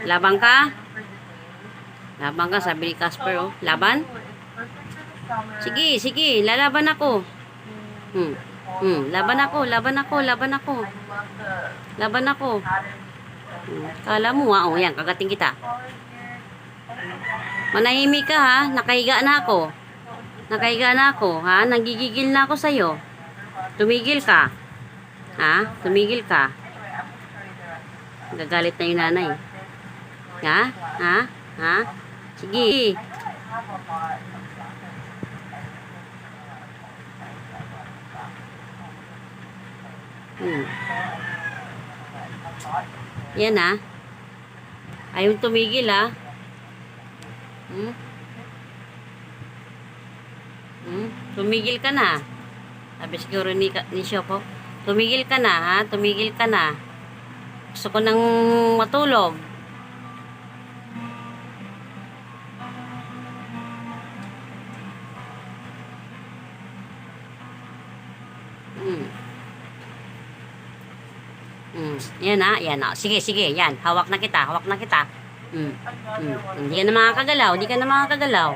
Laban ka? Laban ka, sabi ni Casper, oh. Laban? Sige, sige, lalaban ako. Laban ako, laban ako, laban ako. Laban ako. Kala mo, oh, yan, kagating kita. Manahimik ka, ha? Nakahiga na ako. Nakahiga na ako, ha? Nagigigil na ako sa'yo. Tumigil ka. Ha? Tumigil ka. Gagalit na yung nanay. Ha? Ha? Ha? Sige. Yan, ha? Ayaw tumigil, ha? Tumigil ka na. Sabi siguro ni Shoko, tumigil ka na, ha? Tumigil ka na. Gusto ko nang matulog. Yan, ha? Yan, ha? Sige, sige. Yan. Hawak na kita. Hawak na kita. Hindi ka na makakagalaw. Hindi ka na makakagalaw.